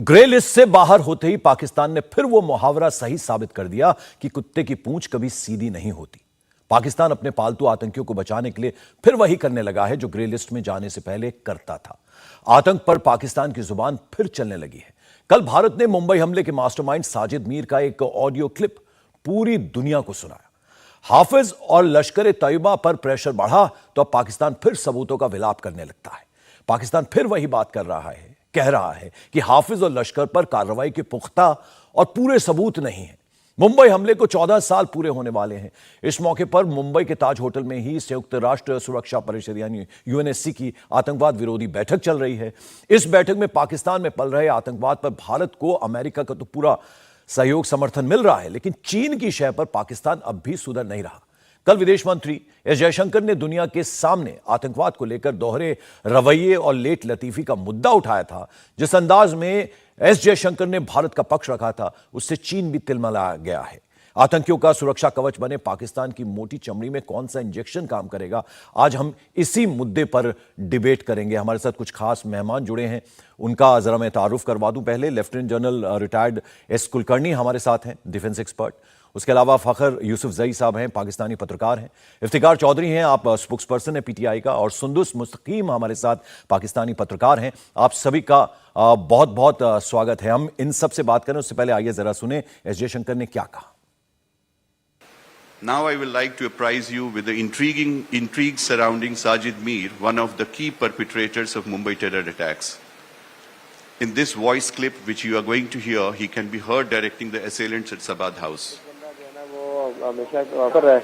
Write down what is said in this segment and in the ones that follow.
Grey list से बाहर होते ही पाकिस्तान ने फिर वो मुहावरा सही साबित कर दिया कि कुत्ते की पूंछ कभी सीधी नहीं होती। पाकिस्तान अपने पालतू आतंकियों को बचाने के लिए फिर वही करने लगा है जो ग्रे लिस्ट में जाने से पहले करता था। आतंक पर पाकिस्तान की जुबान फिर चलने लगी है। कल भारत ने मुंबई हमले के मास्टरमाइंड साजिद मीर का एक ऑडियो क्लिप पूरी दुनिया को सुनाया। हाफिज और लश्कर तैयबा पर प्रेशर बढ़ा तो अब पाकिस्तान फिर सबूतों का विलाप करने लगता है। पाकिस्तान फिर वही बात कह रहा है कि हाफिज और लश्कर पर कार्रवाई के पुख्ता और पूरे सबूत नहीं है। मुंबई हमले को 14 साल पूरे होने वाले हैं। इस मौके पर मुंबई के ताज होटल में ही संयुक्त राष्ट्र सुरक्षा परिषद यानी यूएनएससी की आतंकवाद विरोधी बैठक चल रही है। इस बैठक में पाकिस्तान में पल रहे आतंकवाद पर भारत को अमेरिका का तो पूरा सहयोग समर्थन मिल रहा है, लेकिन चीन की शय पर पाकिस्तान अब भी सुधर नहीं रहा। कल विदेश मंत्री एस जयशंकर ने दुनिया के सामने आतंकवाद को लेकर दोहरे रवैये और लेट लतीफी का मुद्दा उठाया था। जिस अंदाज में एस जयशंकर ने भारत का पक्ष रखा था, उससे चीन भी तिलमिला गया है। आतंकियों का सुरक्षा कवच बने पाकिस्तान की मोटी चमड़ी में कौन सा इंजेक्शन काम करेगा, आज हम इसी मुद्दे पर डिबेट करेंगे। हमारे साथ कुछ खास मेहमान जुड़े हैं, उनका जरा मैं तारुफ करवा दूं। पहले lieutenant general retired S Kulkarni हमारे साथ हैं, डिफेंस एक्सपर्ट। उसके अलावा फखर यूसुफजई साहब हैं, पाकिस्तानी पत्रकार हैं। इफ्तिकार चौधरी हैं, आप स्पोक्स पर्सन हैं पीटीआई का। और सुंदुस मुस्तकीम हमारे साथ पाकिस्तानी पत्रकार हैं। आप सभी का बहुत बहुत स्वागत है। हम इन सब से बात करें उससे पहले आइए जरा सुने एस जयशंकर ने क्या कहा। Now I will like to apprise you with the intrigue surrounding Sajid Mir, one of the key perpetrators of Mumbai terror attacks. In this voice clip which you are going to hear, he can be heard directing the assailants at Sabad House. वो हमेशा कर रहा है,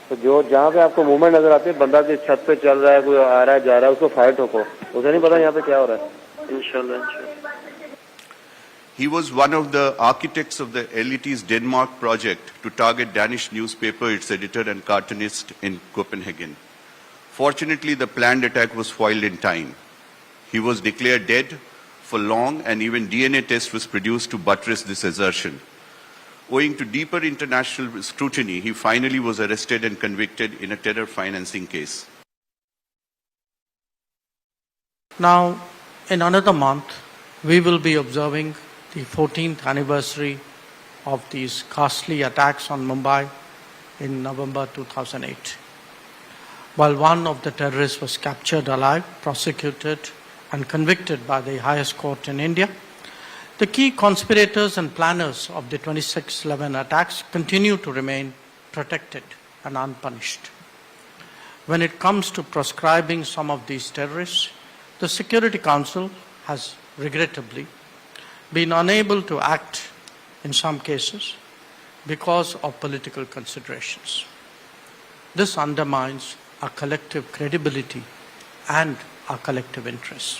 तो जो जहाँ पे आपको मूवमेंट नजर आती है, बंदा जिस छत पे चल रहा है, कोई आ रहा है जा रहा है, उसको फायर ठोको। उसे नहीं पता यहाँ पे क्या हो रहा है। इंशाल्लाह। He was one of the architects of the Elites Denmark project to target Danish newspaper, its editor and cartoonist in Copenhagen. Fortunately, the planned attack was foiled in time. He was declared dead for long, and even DNA test was produced to buttress this assertion. Owing to deeper international scrutiny, he finally was arrested and convicted in a terror financing case. Now, in another month, we will be observing the 14th anniversary of these ghastly attacks on Mumbai in November 2008. While one of the terrorists was captured alive, prosecuted and convicted by the highest court in India, the key conspirators and planners of the 26/11 attacks continue to remain protected and unpunished. When it comes to proscribing some of these terrorists, the Security Council has regrettably been unable to act in some cases because of political considerations. This undermines our collective credibility and our collective interests.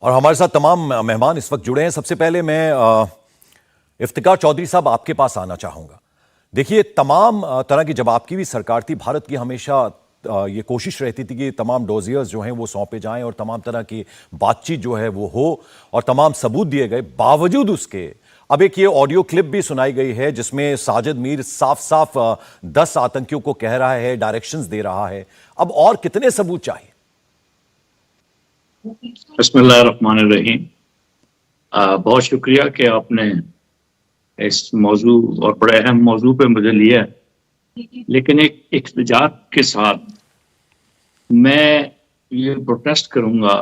और हमारे साथ तमाम मेहमान इस वक्त जुड़े हैं। सबसे पहले मैं इफ्तिकार चौधरी साहब आपके पास आना चाहूंगा। देखिए, तमाम तरह की, जब आपकी भी सरकार थी, भारत की हमेशा ये कोशिश रहती थी कि तमाम डोजियर्स जो हैं वो सौंपे जाएं और तमाम तरह की बातचीत जो है वो हो और तमाम सबूत दिए गए। बावजूद उसके अब एक ये ऑडियो क्लिप भी सुनाई गई है जिसमें साजिद मीर साफ साफ 10 आतंकियों को कह रहा है, डायरेक्शंस दे रहा है। अब और कितने सबूत चाहिए? बिस्मिल्लाहिर्रहमानिर्रहीम। बहुत शुक्रिया कि आपने इस मौजू और बड़े अहम मौजू पे मुझे लिया, लेकिन एक इख्तिजाज के साथ मैं ये प्रोटेस्ट करूंगा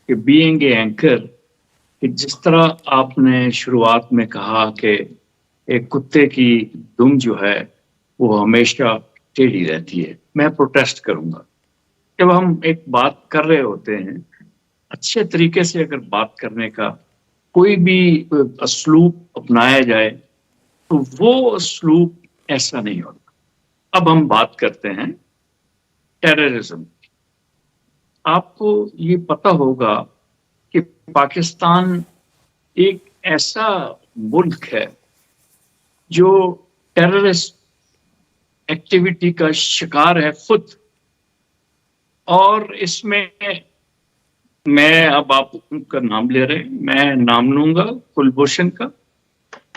कि बीइंग ए एंकर, कि जिस तरह आपने शुरुआत में कहा कि एक कुत्ते की दुम जो है वो हमेशा टेढ़ी रहती है, मैं प्रोटेस्ट करूंगा। जब हम एक बात कर रहे होते हैं, अच्छे तरीके से अगर बात करने का कोई भी असलूब अपनाया जाए तो वो असलूब ऐसा नहीं होता। अब हम बात करते हैं टेररिज्म। आपको ये पता होगा कि पाकिस्तान एक ऐसा मुल्क है जो टेररिस्ट एक्टिविटी का शिकार है खुद, और इसमें मैं, अब आप उनका नाम ले रहे हैं, मैं नाम लूंगा कुलभूषण का,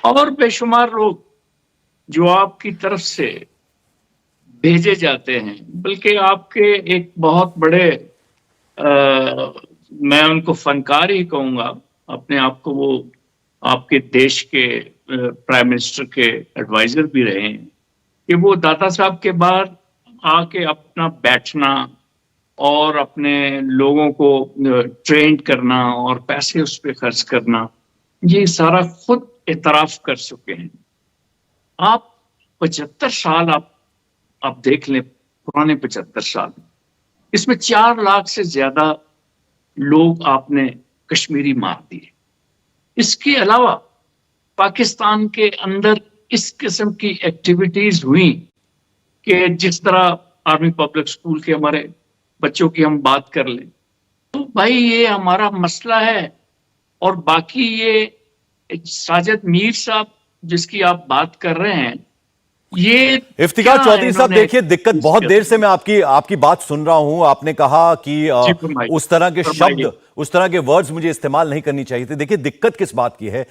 और बेशुमार लोग जो आपकी तरफ से भेजे जाते हैं, बल्कि आपके एक बहुत बड़े मैं उनको फनकार ही कहूंगा, अपने आप को वो आपके देश के प्राइम मिनिस्टर के एडवाइजर भी रहे हैं, कि वो दादा साहब के बाद आके अपना बैठना और अपने लोगों को ट्रेन करना और पैसे उस पर खर्च करना, ये सारा खुद इतराफ कर चुके हैं। आप 75 साल आप देख लें, पुराने 75 साल, इसमें 4 लाख से ज्यादा लोग आपने कश्मीरी मार दिए। इसके अलावा पाकिस्तान के अंदर इस किस्म की एक्टिविटीज हुई कि जिस तरह आर्मी पब्लिक स्कूल के हमारे बच्चों की हम बात कर लें, तो भाई ये हमारा मसला है। और बाकी ये साजिद मीर साहब जिसकी आप बात कर रहे हैं, ये इफ्तिकार क्या चौधरी साहब, इन्होंने देखिए दिक्कत बहुत देर से मैं आपकी बात सुन रहा हूं। आपने कहा कि फरमाइए, उस तरह के फरमाइए। शब्द, उस तरह के वर्ड्स मुझे इस्तेमाल नहीं करनी चाहिए थे। देखिए दिक्कत किस बात की है,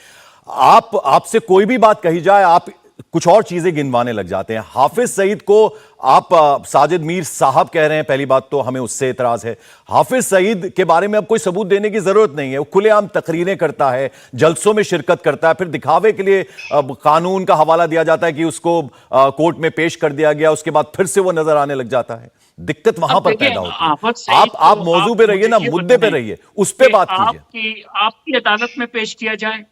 आपसे कोई भी बात कही जाए, आप कुछ और चीजें गिनवाने लग जाते हैं। हाफिज सईद को आप साजिद मीर साहब कह रहे हैं, पहली बात तो हमें उससे इतराज है। हाफिज सईद के बारे में अब कोई सबूत देने की जरूरत नहीं है, वो खुलेआम तकरीरें करता है, जलसों में शिरकत करता है, फिर दिखावे के लिए कानून का हवाला दिया जाता है कि उसको कोर्ट में पेश कर दिया गया, उसके बाद फिर से वो नजर आने लग जाता है। दिक्कत वहां पर पैदा होती है। आप मौजू पे रहिए ना, मुद्दे पे रहिए, उस पे बात कीजिए। आपकी अदालत में पेश किया जाए,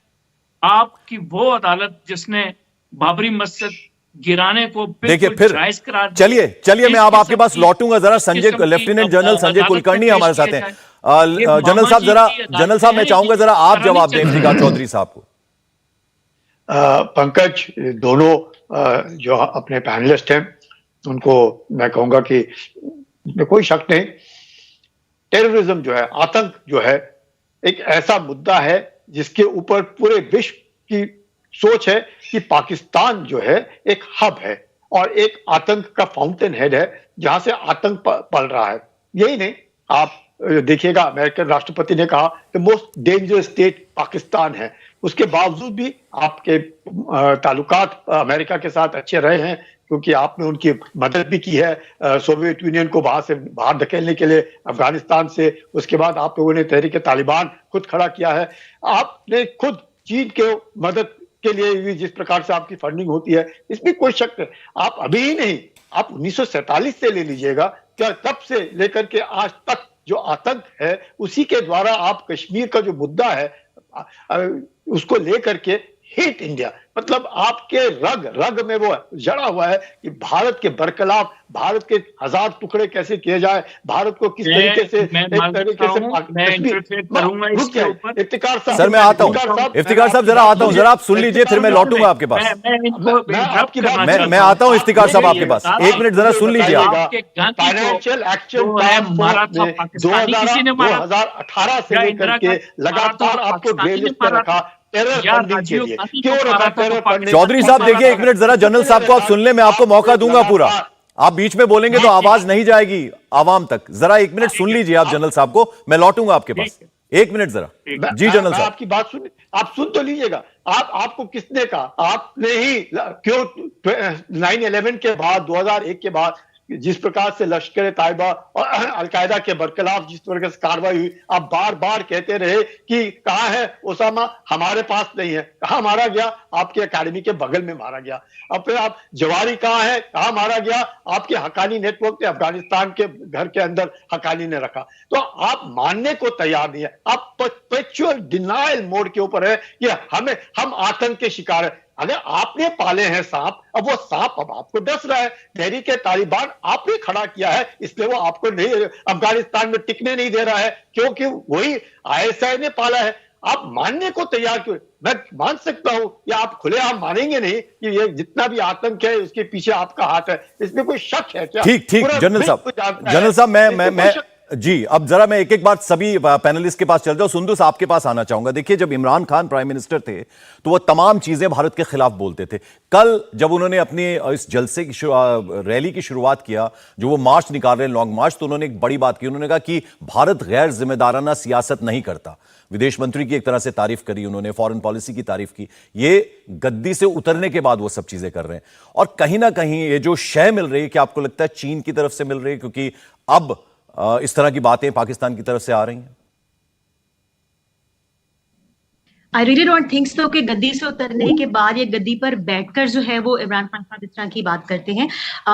आपकी वो अदालत जिसने बाबरी मस्जिद गिराने को देखिए फिर चलिए मैं अब आपके पास लौटूंगा। जरा संजय, लेफ्टिनेंट जनरल संजय कुलकर्णी हमारे साथ हैं। जनरल साहब मैं चाहूंगा जरा आप जवाब दें इफ्तिकार चौधरी साहब को। पंकज, दोनों जो अपने पैनलिस्ट हैं उनको मैं कहूंगा कि कोई शक नहीं, टेररिज्म जो है, आतंक जो है, एक ऐसा मुद्दा है जिसके ऊपर पूरे विश्व की सोच है कि पाकिस्तान जो है एक हब है और एक आतंक का फाउंटेन हेड है जहां से आतंक पल रहा है। यही नहीं, आप देखिएगा अमेरिकन राष्ट्रपति ने कहा कि मोस्ट डेंजरस स्टेट पाकिस्तान है। उसके बावजूद भी आपके ताल्लुकात अमेरिका के साथ अच्छे रहे हैं, क्योंकि आपने उनकी मदद भी की है सोवियत यूनियन को बाहर धकेलने के लिए अफगानिस्तान से। उसके बाद आप लोगों ने तहरीक तालिबान खुद खड़ा किया है। आपने खुद चीन के मदद के लिए भी जिस प्रकार से आपकी फंडिंग होती है, इसमें कोई शक नहीं। आप अभी ही नहीं, आप 1947 से ले लीजिएगा, क्या तब से लेकर के आज तक जो आतंक है उसी के द्वारा आप कश्मीर का जो मुद्दा है उसको लेकर के हेट इंडिया, मतलब आपके रग रग में वो जड़ा हुआ है कि भारत के बरखिलाफ भारत के 1000 टुकड़े कैसे किए जाए, भारत को किस तरीके से इफ्तिकार सर मैं आता हूं, इफ्तिकार साहब जरा आता हूं, जरा आप सुन लीजिए, फिर मैं लौटूंगा आपके पास। मैं आता हूं इफ्तिकार साहब आपके पास, 1 मिनट जरा सुन लीजिए आप। फाइनेंशियल एक्शन 2018 से लेकर के लगातार आपको ग्रे लिस्ट पर रखा। चौधरी साहब देखिए 1 मिनट जरा जनरल साहब को आप सुन ले, मैं आपको मौका दूंगा पूरा। आप बीच में बोलेंगे तो आवाज नहीं जाएगी आवाम तक। जरा 1 मिनट सुन लीजिए आप जनरल साहब को, मैं लौटूंगा आपके पास। 1 मिनट जरा जी जनरल साहब। आपकी बात सुन, आप सुन तो लीजिएगा। आपको किसने कहा? आपने ही क्यों 9/11 के बाद, 2001 के बाद जिस प्रकार से लश्कर ताइबा और अलकायदा के बरखिलाफ जिस तरह से कार्रवाई हुई, आप बार बार कहते रहे कि कहां है ओसामा, हमारे पास नहीं है। कहां मारा गया? आपके अकेडमी के बगल में मारा गया। अब फिर आप जवारी कहां है, कहां मारा गया? आपके हकानी नेटवर्क ने अफगानिस्तान के घर के अंदर हकानी ने रखा। तो आप मानने को तैयार नहीं है, आप परपेचुअल डिनायल मोड के ऊपर है कि हम आतंक के शिकार है। अगर आपने पाले हैं सांप, अब वो सांप अब आपको डस रहा है। तहरीक तालिबान आपने खड़ा किया है, इसलिए वो आपको नहीं, अफगानिस्तान में टिकने नहीं दे रहा है, क्योंकि वही आईएसआई ने पाला है। आप मानने को तैयार क्यों? मैं मान सकता हूं या आप खुलेआम मानेंगे नहीं कि ये जितना भी आतंक है उसके पीछे आपका हाथ है, इसमें कोई शक है क्या? ठीक जनरल साहब मैं जी अब जरा मैं एक एक बात सभी पैनलिस्ट के पास चल जाऊं। सुंदुस आपके पास आना चाहूंगा। देखिए जब इमरान खान प्राइम मिनिस्टर थे तो वो तमाम चीजें भारत के खिलाफ बोलते थे। कल जब उन्होंने अपनी इस जलसे की रैली की शुरुआत किया, जो वो मार्च निकाल रहे हैं, लॉन्ग मार्च, तो उन्होंने एक बड़ी बात की। उन्होंने कहा कि भारत गैर जिम्मेदाराना सियासत नहीं करता। विदेश मंत्री की एक तरह से तारीफ करी उन्होंने, फॉरेन पॉलिसी की तारीफ की। ये गद्दी से उतरने के बाद वो सब चीजें कर रहे हैं। और कहीं ना कहीं ये जो शय मिल रही है, क्या आपको लगता है चीन की तरफ से मिल रही है? क्योंकि अब इस तरह की बातें पाकिस्तान की तरफ से आ रही हैं। I really don't think so कि गद्दी से उतरने के बाद या गद्दी पर बैठकर जो है वो इमरान खान साहब इस तरह की बात करते हैं।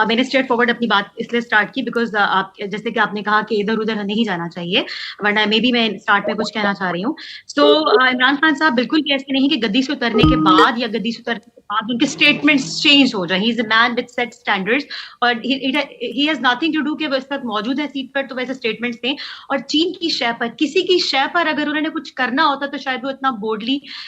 मैंने स्ट्रेट फॉरवर्ड अपनी बात इसलिए स्टार्ट की बिकॉज आप जैसे कि आपने कहा कि इधर उधर नहीं जाना चाहिए, वरना मे बी मैं स्टार्ट में कुछ कहना चाह रही हूँ। सो इमरान खान साहब बिल्कुल भी ऐसे नहीं कि गद्दी से उतरने के बाद या गद्दी से उतरने के बाद उनके स्टेटमेंट्स चेंज हो जाए। He is a man with set standards और he has nothing to do कि वो इस वक्त मौजूद है सीट पर तो वैसे स्टेटमेंट्स दें। और चीन की शय पर, किसी की शय पर अगर उन्होंने कुछ करना होता तो शायद वो इतना बोल्डली,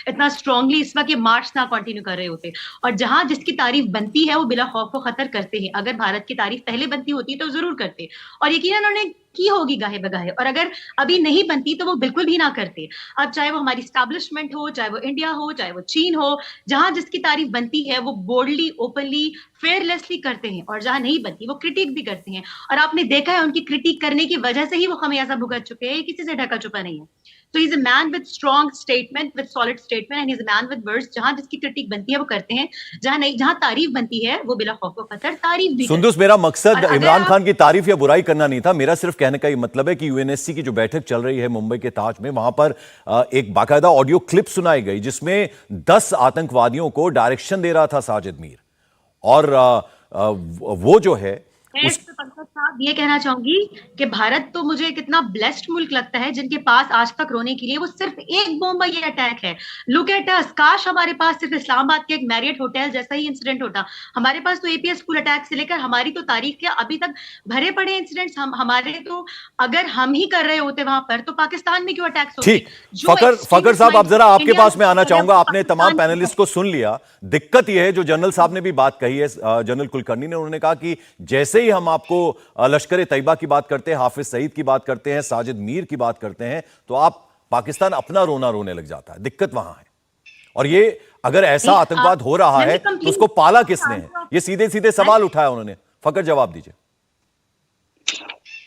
इतना स्ट्रांगली इस वक्त ये मार्च ना कंटिन्यू कर रहे होते। और जहां जिसकी तारीफ बनती है वो बिला खौफ व खतर करते हैं। अगर भारत की तारीफ पहले बनती होती तो जरूर करते, और यकीनन उन्होंने की होगी गाहे बगाहे, और अगर अभी नहीं बनती तो वो बिल्कुल भी ना करते। अब चाहे वो हमारी स्टैब्लिशमेंट हो, चाहे वो इंडिया हो, चाहे वो चीन हो, जहां जिसकी तारीफ बनती है वो बोल्डली, ओपनली, फेयरलेसली करते हैं, और जहां नहीं बनती वो क्रिटिक भी करते हैं। और आपने देखा है उनकी क्रिटिक करने की वजह से ही वो खमियाजा भुगत चुके हैं, किसी से ढका छुपा नहीं है। So he's a man with strong statement, with solid statement, and he's a man with words. जहां जिसकी क्रिटिक बनती है वो करते हैं, जहां नहीं, जहां तारीफ बनती है वो बिला खौफ व खतर तारीफ भी। सुंदुस, मेरा मकसद इमरान खान की तारीफ या बुराई करना नहीं था। मेरा सिर्फ कहने का ये मतलब है कि यूएनएससी की जो बैठक चल रही है मुंबई के ताज में, वहां पर एक बाकायदा ऑडियो क्लिप सुनाई गई जिसमें 10 आतंकवादियों को डायरेक्शन दे रहा था साजिद मीर, और वो जो है पंकज साहब, ये कहना चाहूंगी कि भारत तो मुझे कितना ब्लेस्ड मुल्क लगता है जिनके पास आज तक रोने के लिए वो सिर्फ एक बॉम्ब ये अटैक है। लुक एट अस, काश हमारे पास सिर्फ इस्लामाबाद के एक मैरियट होटल जैसा ही इंसिडेंट होता। हमारे पास तो एपीएस स्कूल अटैक से लेकर हमारी तो तारीख के अभी तक भरे पड़े इंसिडेंट्स हमारे तो, अगर हम ही कर रहे होते वहां पर तो पाकिस्तान में क्यों अटैक्स होते। फकर साहब, आप जरा आपके पास में आना चाहूंगा। आपने तमाम पैनलिस्ट को सुन लिया। दिक्कत यह है, जो जनरल साहब ने भी बात कही है, जनरल कुलकर्णी ने, उन्होंने कहा कि जैसे ही हम आपको लश्कर तैयबा की बात करते हैं, हाफिज सईद की बात करते हैं, साजिद मीर की बात करते हैं, तो आप पाकिस्तान अपना रोना रोने लग जाता है। दिक्कत वहां है। और ये अगर ऐसा आतंकवाद हो रहा है तो उसको पाला किसने है? ये सीधे सीधे सवाल उठाया उन्होंने। फकर, जवाब दीजिए।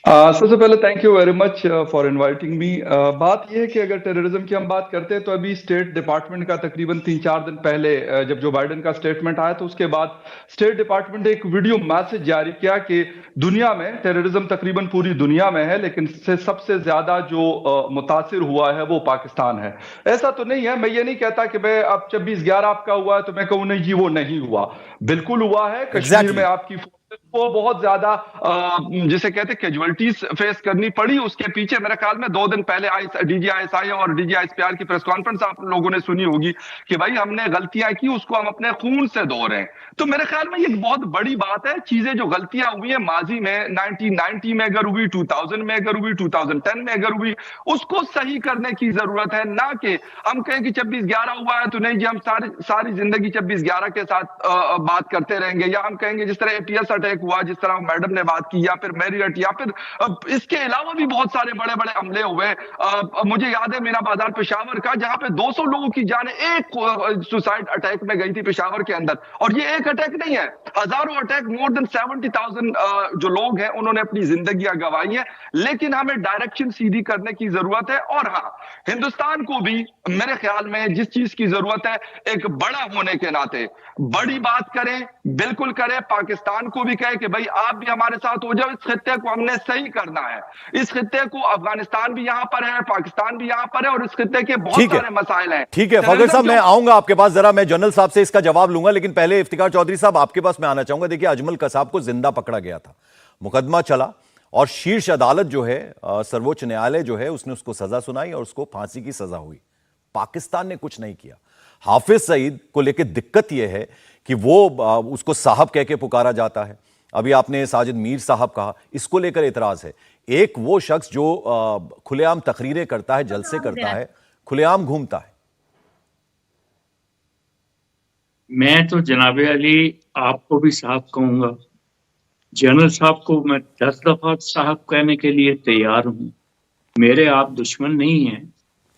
सबसे पहले thank you very much for inviting me. बात यह है कि अगर टेररिज्म की हम बात करते हैं तो अभी स्टेट डिपार्टमेंट का तकरीबन 3-4 दिन पहले जब जो बाइडेन का स्टेटमेंट आया तो उसके बाद स्टेट डिपार्टमेंट ने एक वीडियो मैसेज जारी किया कि दुनिया में टेररिज्म तकरीबन पूरी दुनिया में है, लेकिन इससे सबसे ज्यादा जो मुतासिर हुआ है वो पाकिस्तान है। ऐसा तो नहीं है, मैं ये नहीं कहता कि भाई अब 26/11 आपका हुआ है तो मैं कहूँ नहीं जी वो नहीं हुआ, बिल्कुल हुआ है। कश्मीर में आपकी को बहुत ज्यादा जिसे कहते हैं कैजुअलिटीज फेस करनी पड़ी। उसके पीछे मेरे ख्याल में 2 दिन पहले डीजीआईएसआई और डीजीआईएसपीआर की प्रेस कॉन्फ्रेंस आप लोगों ने सुनी होगी कि भाई हमने गलतियां की, उसको हम अपने खून से धो रहे हैं। तो मेरे ख्याल में ये एक बहुत बड़ी बात है। चीजें जो गलतियां हुई है माजी में, 1990 में अगर हुई, 2000 में अगर हुई, 2010 में अगर हुई, उसको सही करने की जरूरत है। ना कि हम कहें कि 26/11 हुआ है तो नहीं जी हम सारी जिंदगी 26/11 के साथ बात करते रहेंगे, या हम कहेंगे जिस तरह एटीएस अटैक हुआ, जिस तरह मैडम ने बात की, या फिर मैरियट, या फिर इसके अलावा भी बहुत सारे बड़े बड़े हमले हुए। मुझे याद है मीना बाजार पेशावर का, जहां पे 200 लोगों की जाने एक सुसाइड अटैक में गई थी पेशावर के अंदर। और ये एक अटैक नहीं है, हजारों अटैक, मोर देन 70,000 जो लोग हैं उन्होंने अपनी जिंदगियां गंवाई हैं। लेकिन हमें डायरेक्शन सीधी करने की जरूरत है। और हाँ, हिंदुस्तान को भी मेरे ख्याल में जिस चीज की जरूरत है, एक बड़ा होने के नाते बड़ी बात करें, बिल्कुल करें। पाकिस्तान को भी कहे कि भाई आप भी हमारे साथ हो जाओ, इस खित्ते को हमने सही करना है। इस खित्ते को, अफगानिस्तान भी यहां पर है, पाकिस्तान भी यहां पर है, और इस खित्ते के बहुत सारे मसाइल हैं। ठीक है फकर साहब, मैं आऊंगा आपके पास, जरा मैं जनरल साहब से इसका जवाब लूंगा, लेकिन पहले इफ्तिकार चौधरी साहब आपके पास मैं आना चाहूंगा। देखिए, अजमल कसाब को जिंदा पकड़ा गया था, मुकदमा चला, और शीर्ष अदालत जो है, सर्वोच्च न्यायालय जो है, उसने उसको सजा सुनाई और उसको फांसी की सजा हुई। पाकिस्तान ने कुछ नहीं किया। हाफिज सईद को लेकर दिक्कत यह है कि वो उसको साहब कह के पुकारा जाता है। अभी आपने साजिद मीर साहब कहा, इसको लेकर एतराज है। एक वो शख्स जो खुलेआम तकरीरें करता है, जलसे करता है, खुलेआम घूमता है। मैं तो जनाबे अली आपको भी साहब कहूंगा, जनरल साहब को मैं 10 दफा साहब कहने के लिए तैयार हूं। मेरे आप दुश्मन नहीं हैं।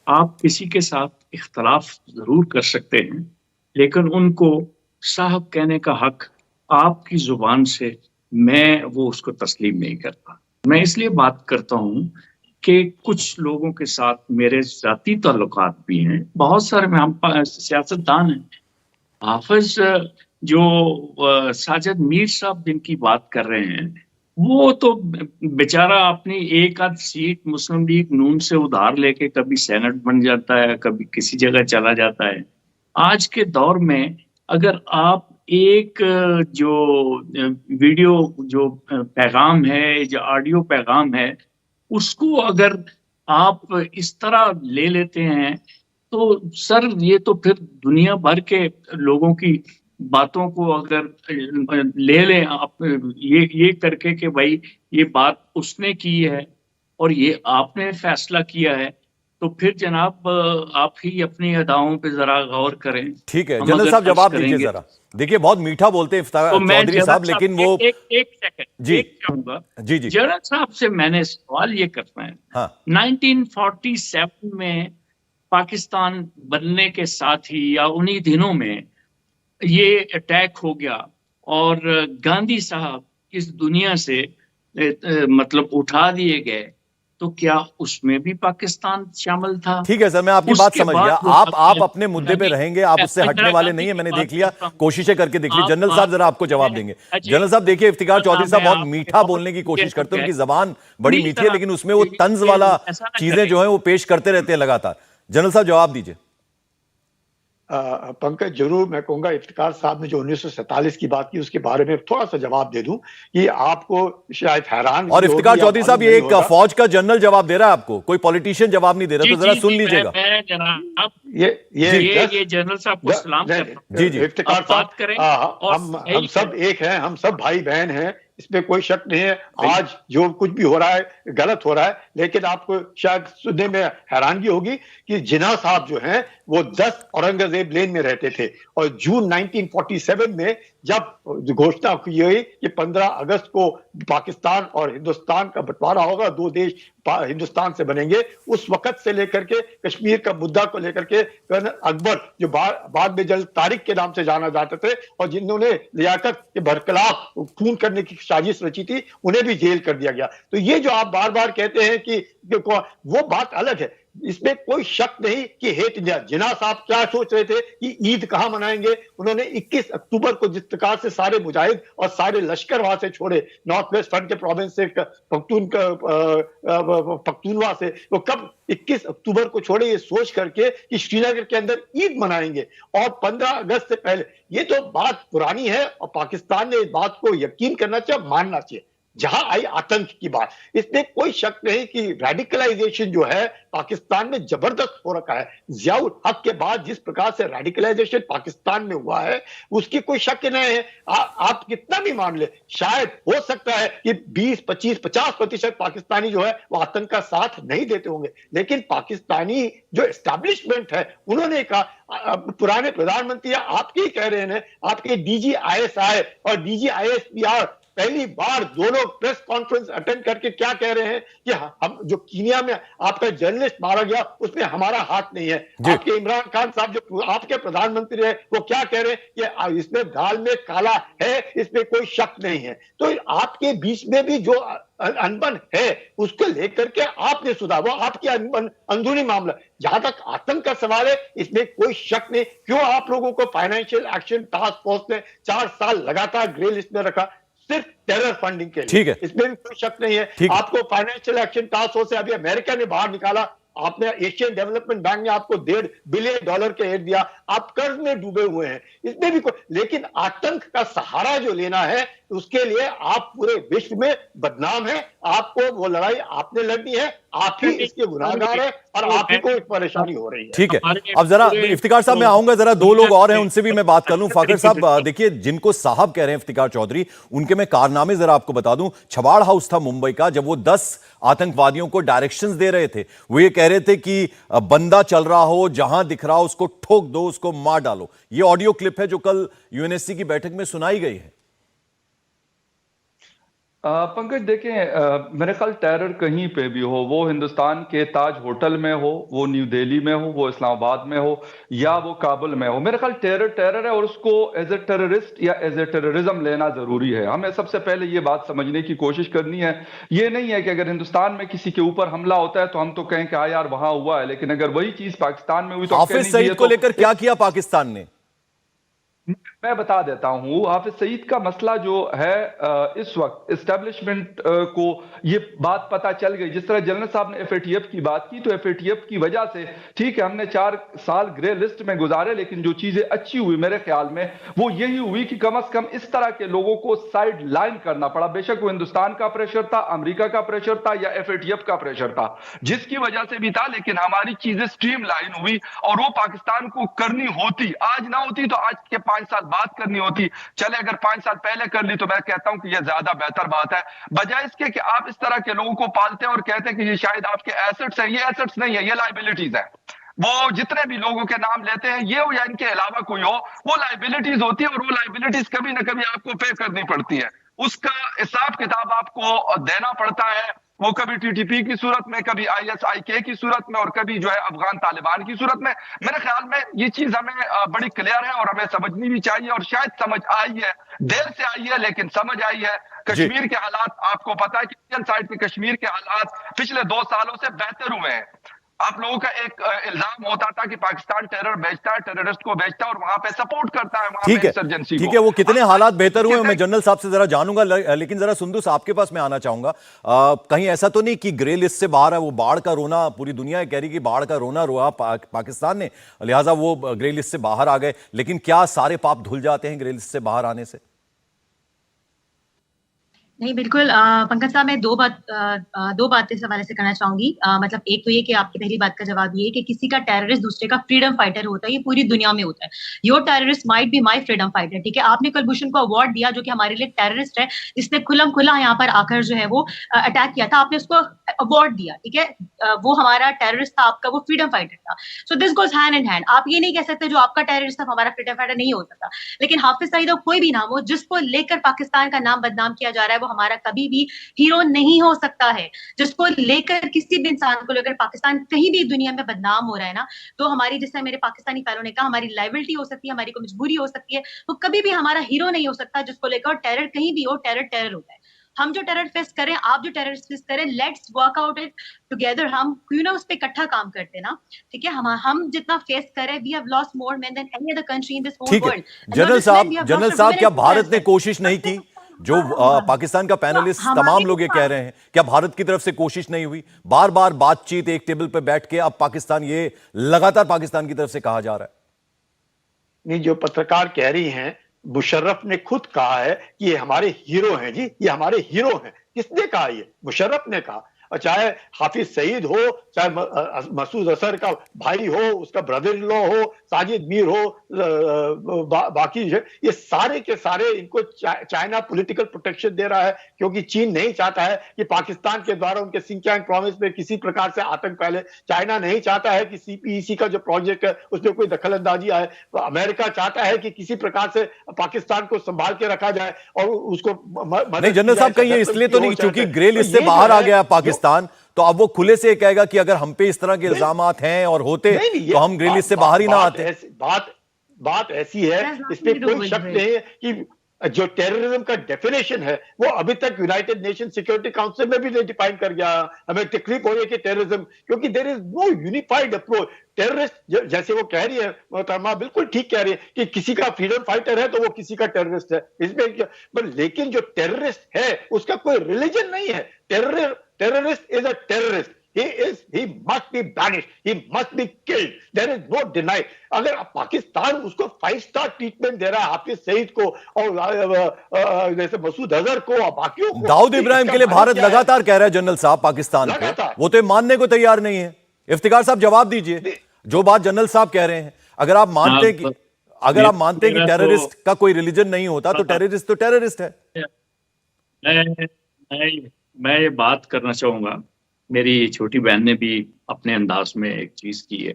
आप किसी के साथ इख्तलाफ जरूर कर सकते हैं, लेकिन उनको साहब कहने का हक आपकी जुबान से मैं वो उसको तस्लीम नहीं करता। मैं इसलिए बात करता हूं कि कुछ लोगों के साथ मेरे जाती ताल्लुकात भी हैं, बहुत सारे में हम सियासतदान हैं। हाफिज जो साजिद मीर साहब जिनकी बात कर रहे हैं, वो तो बेचारा अपनी एक आध सीट मुस्लिम लीग नून से उधार लेके कभी सेनेट बन जाता है, कभी किसी जगह चला जाता है। आज के दौर में अगर आप एक वीडियो जो पैगाम है, जो ऑडियो पैगाम है, उसको अगर आप इस तरह ले लेते हैं तो सर ये तो फिर दुनिया भर के लोगों की बातों को अगर ले लें आप, ये करके कि भाई ये बात उसने की है और ये आपने फैसला किया है, तो फिर जनाब आप ही अपनी अदाओं पे जरा गौर करें। ठीक है हम जनरल अगर साहब, फर्ज जवाब दीजिए करेंगे जरा। देखिए बहुत मीठा बोलते हैं इफ्तिकार तो मैं चौधरी साहब, लेकिन वो एक सेकंड जी एक चाहूंगा जी जी जनरल साहब से मैंने सवाल ये करना है। हाँ 1947 में पाकिस्तान बनने के साथ ही या उन्हीं दिनों में ये अटैक हो गया और गांधी साहब इस दुनिया से मतलब उठा दिए गए, तो क्या उसमें भी पाकिस्तान शामिल था? ठीक है सर, मैं आपकी बात उसके समझ बाद गया। जो आप अपने मुद्दे पे रहेंगे, आप उससे हटने वाले नहीं है, मैंने देख लिया। कोशिशें करके देख ली। जनरल साहब जरा आपको जवाब देंगे। जनरल साहब देखिए, इफ्तिकार चौधरी साहब बहुत मीठा बोलने की कोशिश करते हैं, उनकी जबान बड़ी मीठी है, लेकिन उसमें वो तंज वाला चीजें जो है वो पेश करते रहते हैं लगातार। जनरल साहब जवाब दीजिए। पंकज, जरूर मैं कहूंगा इफ्तिकार साहब ने जो 1947 की बात की उसके बारे में थोड़ा सा जवाब दे दूं कि आपको शायद हैरान और इफ्तिकार चौधरी साहब ये एक फौज का जनरल जवाब दे रहा है आपको, कोई पॉलिटिशियन जवाब नहीं दे रहा, तो जरा सुन लीजिएगा। ये जनरल साहब को सलाम करता हूं। जी इफ्तिकार साहब, हम सब एक हैं, हम सब भाई बहन हैं, इसमें कोई शक नहीं है। आज जो कुछ भी हो रहा है गलत हो रहा है, लेकिन आपको शायद सुनने में हैरानगी होगी कि जिन्ना साहब जो हैं वो 10 औरंगजेब लेन में रहते थे और जून 1947 में जब घोषणा हुई कि 15 अगस्त को पाकिस्तान और हिंदुस्तान का बंटवारा होगा, दो देश हिंदुस्तान से बनेंगे, उस वक्त से लेकर के कश्मीर का मुद्दा को लेकर के कर्नल अकबर, जो बाद में जनरल तारिक के नाम से जाना जाते थे और जिन्होंने लियाकत के बरखिलाफ खून करने की साजिश रची थी, उन्हें भी जेल कर दिया गया। तो ये जो आप बार बार कहते हैं कि वो बात अलग है, इसमें कोई शक नहीं कि हेट इंडिया। जिन्ना साहब क्या सोच रहे थे कि ईद कहां मनाएंगे? उन्होंने 21 अक्टूबर को जिस प्रकार से सारे मुजाहिद और सारे लश्कर वहां से छोड़े, नॉर्थ वेस्ट फ्रंट के प्रोविंस से पख्तूनवा से, वो कब 21 अक्टूबर को छोड़े ये सोच करके कि श्रीनगर के अंदर ईद मनाएंगे और 15 अगस्त से पहले। ये तो बात पुरानी है और पाकिस्तान ने इस बात को यकीन करना चाहिए, मानना चाहिए। जहां आई आतंक की बात, इसमें कोई शक नहीं कि रेडिकलाइजेशन जो है पाकिस्तान में जबरदस्त हो रखा है। जियाउल हक के बाद जिस प्रकार से रेडिकलाइजेशन पाकिस्तान में हुआ है उसकी कोई शक नहीं है। आप कितना भी मान ले, शायद हो सकता है कि 20, 25, 50% पाकिस्तानी जो है वो आतंक का साथ नहीं देते होंगे, लेकिन पाकिस्तानी जो एस्टैब्लिशमेंट है उन्होंने कहा, पुराने प्रधानमंत्री आपके ही कह रहे हैं, आपके DGISI और DGISPR पहली बार दोनों प्रेस कॉन्फ्रेंस अटेंड करके क्या कह रहे हैं कि हम जो कीनिया में आपका जर्नलिस्ट मारा गया उसमें हमारा हाथ नहीं है। आपके इमरान खान साहब जो आपके प्रधानमंत्री है वो क्या कह रहे हैं कि इसमें दाल में काला है, इसमें कोई शक नहीं है। तो आपके बीच में भी जो अनबन है उसको लेकर के आपने सुधार, वो आपकी अनबन अंदरूनी मामला। जहां तक आतंक का सवाल है इसमें कोई शक नहीं। क्यों आप लोगों को फाइनेंशियल एक्शन टास्क फोर्स ने 4 साल लगातार ग्रे लिस्ट में रखा? सिर्फ टेरर फंडिंग के लिए। ठीक है, इसमें भी कोई शक नहीं है। आपको फाइनेंशियल एक्शन टास्क फोर्स से अभी अमेरिका ने बाहर निकाला, आपने एशियन डेवलपमेंट बैंक ने आपको $1.5 बिलियन के एड दिया, आप कर्ज में डूबे हुए हैं, इसमें भी कोई। लेकिन आतंक का सहारा जो लेना है उसके लिए आप पूरे विश्व में बदनाम है। आपको वो लड़ाई आपने लड़नी है, आप ही इसके गुनाहगार है और आप ही को एक परेशानी हो रही है। ठीक है, अब जरा इफ्तिकार साहब मैं आऊंगा, जरा 2 लोग और हैं उनसे भी मैं बात कर लूं। फाखर साहब देखिए, जिनको साहब कह रहे हैं इफ्तिकार चौधरी, उनके मैं कारनामे जरा आपको बता दूं। छबाड़ हाउस था मुंबई का, जब वो 10 आतंकवादियों को डायरेक्शंस दे रहे थे, वो ये कह रहे थे कि बंदा चल रहा हो, जहां दिख रहा हो उसको ठोक दो, उसको मार डालो। ये ऑडियो क्लिप है जो कल UNSC की बैठक में सुनाई गई है। पंकज देखें, मेरे ख्याल टेरर कहीं पे भी हो, वो हिंदुस्तान के ताज होटल में हो, वो न्यू दिल्ली में हो, वो इस्लामाबाद में हो या वो काबुल में हो, मेरे ख्याल टेरर है और उसको एज ए टेररिस्ट या एज ए टेररिज्म लेना जरूरी है। हमें सबसे पहले ये बात समझने की कोशिश करनी है। ये नहीं है कि अगर हिंदुस्तान में किसी के ऊपर हमला होता है तो हम तो कहें कि हाँ यार वहां हुआ है, लेकिन अगर वही चीज पाकिस्तान में हुई तो हाफिज सईद को लेकर क्या किया पाकिस्तान ने? मैं बता देता हूं, हाफिज सईद का मसला जो है इस वक्त इस्टेब्लिशमेंट को ये बात पता चल गई। जिस तरह जनरल साहब ने एफएटीएफ की बात की, तो एफएटीएफ की वजह से ठीक है हमने 4 साल ग्रे लिस्ट में गुजारे, लेकिन जो चीजें अच्छी हुई मेरे ख्याल में वो यही हुई कि कम से कम इस तरह के लोगों को साइड लाइन करना पड़ा। बेशक वो हिंदुस्तान का प्रेशर था, अमेरिका का प्रेशर था या एफएटीएफ का प्रेशर था, जिसकी वजह से भी था, लेकिन हमारी चीजें स्ट्रीम लाइन हुई और वो पाकिस्तान को करनी होती, आज ना होती तो आज के 5 साल बात करनी होती। चले अगर 5 साल पहले कर ली तो मैं कहता हूं कि यह ज्यादा बेहतर बात है, बजाय इसके कि आप इस तरह के लोगों को पालते हैं और कहते हैं कि ये शायद आपके एसेट्स हैं। ये एसेट्स नहीं है, ये लाइबिलिटीज है। वो जितने भी लोगों के नाम लेते हैं, ये हो या इनके अलावा कोई हो, वो लाइबिलिटीज होती है और वो लाइबिलिटीज कभी ना कभी आपको पे करनी पड़ती है। उसका हिसाब किताब आपको देना पड़ता है, वो कभी टीटीपी की सूरत में, कभी आईएसआईके की सूरत में और कभी जो है अफगान तालिबान की सूरत में। मेरे ख्याल में ये चीज हमें बड़ी क्लियर है और हमें समझनी भी चाहिए और शायद समझ आई है, देर से आई है लेकिन समझ आई है। कश्मीर के हालात आपको पता है कि इंडियन साइड के कश्मीर के हालात पिछले 2 सालों से बेहतर हुए हैं। आप लोगों का एक इल्जाम होता था कि पाकिस्तान टेरर बेचता है, टेररिस्ट को बेचता है और वहां पे सपोर्ट करता है, वहां पे इंसर्जेंसी को। ठीक है, वो कितने हालात बेहतर हुए मैं जनरल साहब से जरा जानूंगा, लेकिन जरा सुंदुस आपके पास मैं आना चाहूंगा। कहीं ऐसा तो नहीं कि ग्रे लिस्ट से बाहर है? वो बाढ़ का रोना पूरी दुनिया कह रही कि बाढ़ का रोना रोआ पाकिस्तान ने, लिहाजा वो ग्रे लिस्ट से बाहर आ गए, लेकिन क्या सारे पाप धुल जाते हैं ग्रे लिस्ट से बाहर आने से? नहीं, बिल्कुल पंकज साहब, मैं दो बातें इस हवाले से करना चाहूंगी। मतलब एक तो ये कि आपकी पहली बात का जवाब ये कि किसी का टेररिस्ट दूसरे का फ्रीडम फाइटर होता है, ये पूरी दुनिया में होता है। Your terrorist might be my freedom fighter, ठीक है। आपने कुलभूषण को अवार्ड दिया जो कि हमारे लिए टेररिस्ट है, जिसने खुलम खुला यहाँ पर आकर जो है वो अटैक किया था, आपने उसको अवार्ड दिया, ठीक है। वो हमारा टेररिस्ट था, आपका वो फ्रीडम फाइटर था। So this goes hand in hand. आप ये नहीं कह सकते जो आपका टेररिस्ट था हमारा फ्रीडम फाइटर नहीं हो सकता। लेकिन हाफिज सईद हो, कोई भी नाम हो, जिसको लेकर पाकिस्तान का नाम बदनाम किया जा रहा है, वो हमारा कभी भी हीरो नहीं हो सकता है। जिसको लेकर किसी भी इंसान को लेकर पाकिस्तान कहीं भी दुनिया में बदनाम हो रहा है ना, तो हमारी, जैसे मेरे पाकिस्तानी पैरों ने कहा, हमारी लाइबिलिटी हो सकती है, हमारी कोई मजबूरी हो सकती है, वो कभी भी हमारा हीरो नहीं हो सकता जिसको लेकर टेरर कहीं भी हो, टेरर टेरर होता है। हम जो टेरर फेस करें, आप जो टेरर फेस करें, let's work out it together. हम क्यों ना उस पे इकट्ठा काम करते ना, ठीक है। हम जितना फेस करें, we have lost more men than any other country in this whole world. General साहब, क्या भारत ने कोशिश नहीं की? जो पाकिस्तान का पैनलिस्ट तमाम लोग ये कह रहे हैं, क्या भारत की तरफ से कोशिश नहीं हुई? बार बार बातचीत, एक टेबल पे बैठ के, अब पाकिस्तान, ये लगातार पाकिस्तान की तरफ से कहा जा रहा है। नहीं, जो पत्रकार कह रही हैं, मुशर्रफ ने खुद कहा है कि ये हमारे हीरो हैं जी, ये हमारे हीरो हैं। किसने कहा? ये मुशर्रफ ने कहा। और चाहे हाफिज सईद हो, चाहे मसूद अजहर का भाई हो, उसका ब्रदर इन लॉ हो, साजिद मीर हो, बाकी ये सारे के सारे इनको चाइना पॉलिटिकल प्रोटेक्शन दे रहा है, क्योंकि चीन नहीं चाहता है कि पाकिस्तान के द्वारा उनके सिंकियांग प्रोविंस में किसी प्रकार से आतंक फैले। चाइना नहीं चाहता है कि सीपीईसी का जो प्रोजेक्ट है उसमें कोई दखल अंदाजी आए। अमेरिका चाहता है कि किसी प्रकार से पाकिस्तान को संभाल के रखा जाए और उसको नहीं। जनरल साहब, कहीं इसलिए तो नहीं क्योंकि ग्रे लिस्ट से बाहर आ गया पाकिस्तान, तो अब वो खुले से कहेगा कि अगर हम पे इस तरह के इल्जामात हैं और होते तो हम ग्रे लिस्ट से बाहर ही ना आते। बात ऐसी है, इसमें कोई शक नहीं है कि जो टेररिज्म का डेफिनेशन है वो अभी तक यूनाइटेड नेशन सिक्योरिटी काउंसिल में भी नहीं डिफाइन कर गया। हमें तकलीफ हो रही है कि टेररिज्म, क्योंकि there is no unified approach. Terrorist, जैसे वो कह रही है मोहतरमा, बिल्कुल ठीक कह रही है कि किसी का फ्रीडम फाइटर है तो वो किसी का टेररिस्ट है, इसमें। लेकिन जो टेररिस्ट है उसका कोई रिलीजन नहीं है। Terrorist is a terrorist. He must be banished. He must be killed. There is no deny. अगर पाकिस्तान उसको 5 स्टार ट्रीटमेंट दे रहा है हाफिज सईद को और जैसे मसूद अजहर को और बाकियों को, दाऊद इब्राहिम के लिए भारत लगातार कह रहा है जनरल साहब पाकिस्तान पे, वो तो मानने को तैयार नहीं है। इफ्तिकार साहब, जवाब दीजिए जो बात जनरल साहब कह रहे हैं। अगर आप मानते हैं कि टेररिस्ट का कोई रिलीजन नहीं होता तो टेररिस्ट तो टेररिस्ट है। मैं ये बात करना चाहूंगा, मेरी छोटी बहन ने भी अपने अंदाज में एक चीज की है।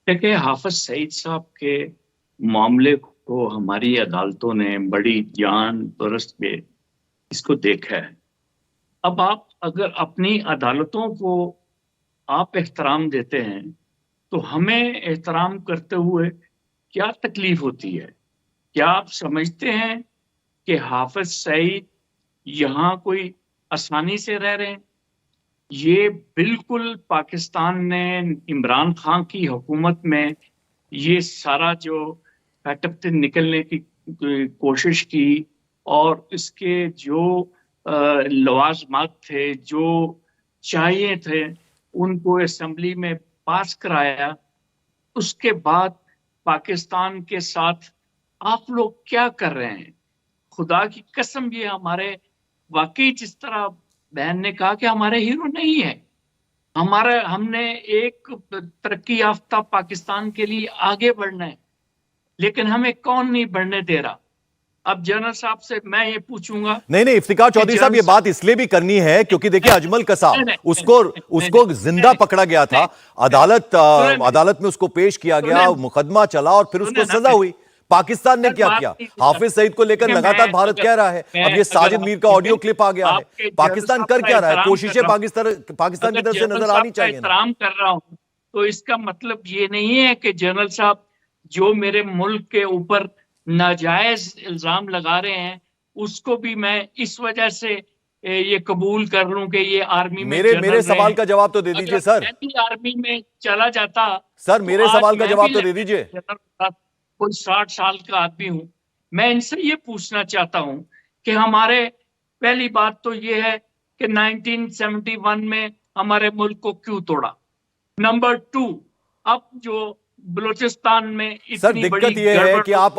देखिए, हाफिज सईद साहब के मामले को हमारी अदालतों ने बड़ी जान दुरुस्त पे इसको देखा है। अब आप अगर अपनी अदालतों को आप एहतराम देते हैं तो हमें एहतराम करते हुए क्या तकलीफ होती है? क्या आप समझते हैं कि हाफिज सईद यहाँ कोई आसानी से रह रहे हैं? ये बिल्कुल पाकिस्तान ने इमरान खान की हुकूमत में ये सारा जो पैटअप से निकलने की कोशिश की और इसके जो लवाजमात थे, जो चाहिए थे, उनको असेंबली में पास कराया। उसके बाद पाकिस्तान के साथ आप लोग क्या कर रहे हैं? खुदा की कसम, ये हमारे वाकई जिस तरह बहन ने कहा कि हमारे हीरो नहीं है। हमने एक तरक्की याफ्ता पाकिस्तान के लिए आगे बढ़ना है, लेकिन हमें कौन नहीं बढ़ने दे रहा। अब जनरल साहब से मैं ये पूछूंगा। नहीं, इफ्तिकार चौधरी साहब, ये बात इसलिए भी करनी है क्योंकि देखिए अजमल कसाब, उसको जिंदा पकड़ा गया था, अदालत में उसको पेश किया गया, मुकदमा चला और फिर उसको सजा हुई। पाकिस्तान ने क्या किया? हाफिज सईद को लेकर लगातार भारत कह रहा है, अब ये साजिद मीर का ऑडियो क्लिप आ गया है। पाकिस्तान कर क्या रहा है? कोशिशें पाकिस्तान की तरफ से नजर आनी चाहिए। एहतराम कर रहा हूं तो इसका मतलब ये नहीं है कि जनरल साहब जो मेरे मुल्क के ऊपर नाजायज इल्जाम लगा रहे हैं उसको भी मैं इस वजह से ये कबूल कर लूं कि ये आर्मी में मेरे सवाल का जवाब तो दे दीजिए सर। मैं भी आर्मी में चला जाता सर, मेरे सवाल का जवाब तो दे दीजिए। कोई 60 साल का आदमी हूं, मैं इनसे ये पूछना चाहता हूं कि हमारे, पहली बात तो ये है कि 1971 में हमारे मुल्क को क्यों तोड़ा। नंबर 2, अब जो बलूचिस्तान में सर दिक्कत यह है कि आप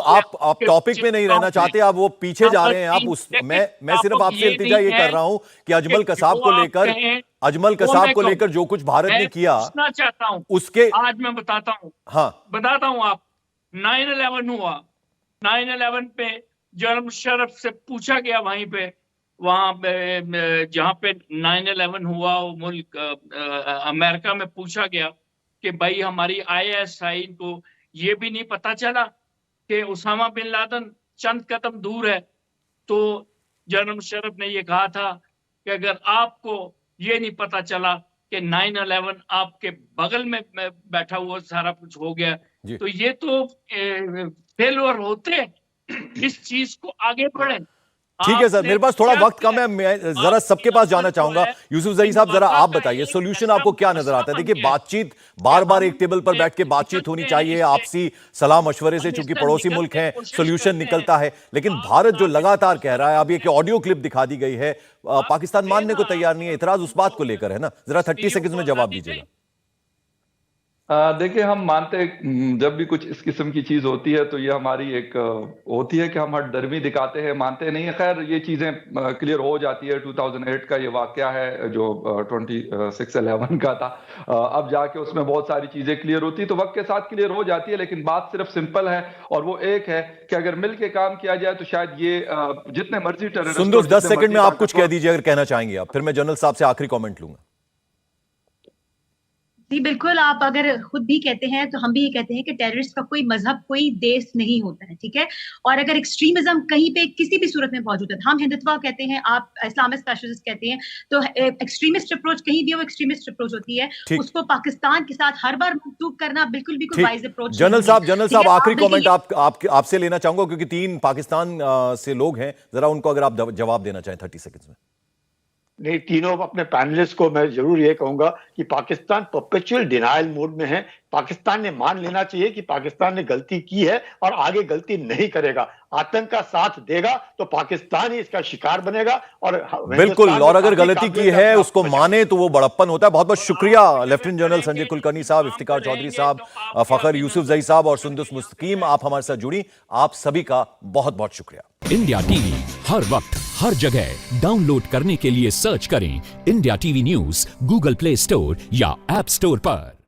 टॉपिक में नहीं रहना चाहते, आप वो पीछे जा रहे हैं। आप उस मैं सिर्फ आपसे इल्तिजा ये कर रहा हूं कि अजमल कसाब को लेकर जो कुछ भारत ने किया, चाहता हूं उसके आज मैं बताता हूं। हाँ, बताता हूं। आप 9/11 हुआ, 9/11 पे जनरल मुशर्रफ से पूछा गया, वहां पे जहां पे 9/11 हुआ, वो मुल्क अमेरिका में पूछा गया कि भाई हमारी ISI को ये भी नहीं पता चला कि उसामा बिन लादेन चंद कदम दूर है। तो जनरल मुशर्रफ ने ये कहा था कि अगर आपको ये नहीं पता चला कि 9/11 आपके बगल में बैठा हुआ सारा कुछ हो गया, तो ये तो फेलुअर होते। इस चीज को आगे बढ़े। ठीक है सर, मेरे पास थोड़ा वक्त कम है, मैं जरा सबके पास जाना चाहूंगा। यूसुफ जई साहब, जरा आप बताइए सोल्यूशन आपको क्या नजर आता है? देखिए बातचीत, बार बार एक टेबल पर बैठ के बातचीत होनी चाहिए, आपसी सलाह मशवरे से, चूंकि पड़ोसी मुल्क हैं, सोल्यूशन निकलता है। लेकिन भारत जो लगातार कह रहा है, अब एक ऑडियो क्लिप दिखा दी गई है, पाकिस्तान मानने को तैयार नहीं है। इतराज उस बात को लेकर है ना, जरा 30 सेकंड में जवाब दीजिएगा। देखिए, हम मानते हैं जब भी कुछ इस किस्म की चीज होती है तो ये हमारी एक होती है कि हम हठधर्मी दिखाते हैं, मानते नहीं है। खैर, ये चीजें क्लियर हो जाती है। 2008 का ये वाकया है जो 26/11 का था, अब जाके उसमें बहुत सारी चीजें क्लियर होती है, तो वक्त के साथ क्लियर हो जाती है। लेकिन बात सिर्फ सिंपल है और वो एक है कि अगर मिल के काम किया जाए तो शायद ये जितने मर्जी टेररिस्ट। सुंदर, 10 सेकंड में आप कुछ कह दीजिए अगर कहना चाहेंगे आप, फिर मैं जनरल साहब से आखिरी कॉमेंट लूंगा। जी बिल्कुल, आप अगर खुद भी कहते हैं तो हम भी ये कहते हैं कि टेररिस्ट का कोई मजहब, कोई देश नहीं होता है, ठीक है। और अगर एक्सट्रीमिज्म कहीं पे किसी भी सूरत में मौजूद है, हम हिंदुत्व कहते हैं, आप इस्लामिक फैशिस्ट कहते हैं, तो एक्सट्रीमिस्ट अप्रोच कहीं भी वो एक्सट्रीमिस्ट अप्रोच होती है, उसको पाकिस्तान के साथ हर बार मंसूब करना बिल्कुल भी कोई वाइज अप्रोच। जनरल साहब आखिरी कमेंट आपसे लेना चाहूंगा, क्योंकि 3 पाकिस्तान से लोग हैं, जरा उनको अगर आप जवाब देना चाहें 30 सेकंड में। नहीं, तीनों अपने पैनलिस्ट को मैं जरूर ये कहूंगा कि पाकिस्तान परपेचुअल डिनायल मोड में है। पाकिस्तान ने मान लेना चाहिए कि पाकिस्तान ने गलती की है और आगे गलती नहीं करेगा। आतंक का साथ देगा तो पाकिस्तान ही इसका शिकार बनेगा। और बिल्कुल, और अगर गलती की है उसको माने तो वो बड़प्पन होता है। बहुत बहुत शुक्रिया लेफ्टिनेंट जनरल संजय कुलकर्णी साहब, इफ्तिकार चौधरी साहब, फखर यूसुफ जई साहब और सुंदुस मुस्तकीम, आप हमारे साथ जुड़ी। आप सभी का बहुत बहुत शुक्रिया। इंडिया टीवी हर वक्त हर जगह डाउनलोड करने के लिए सर्च करें India TV news Google play store या ऐप स्टोर पर।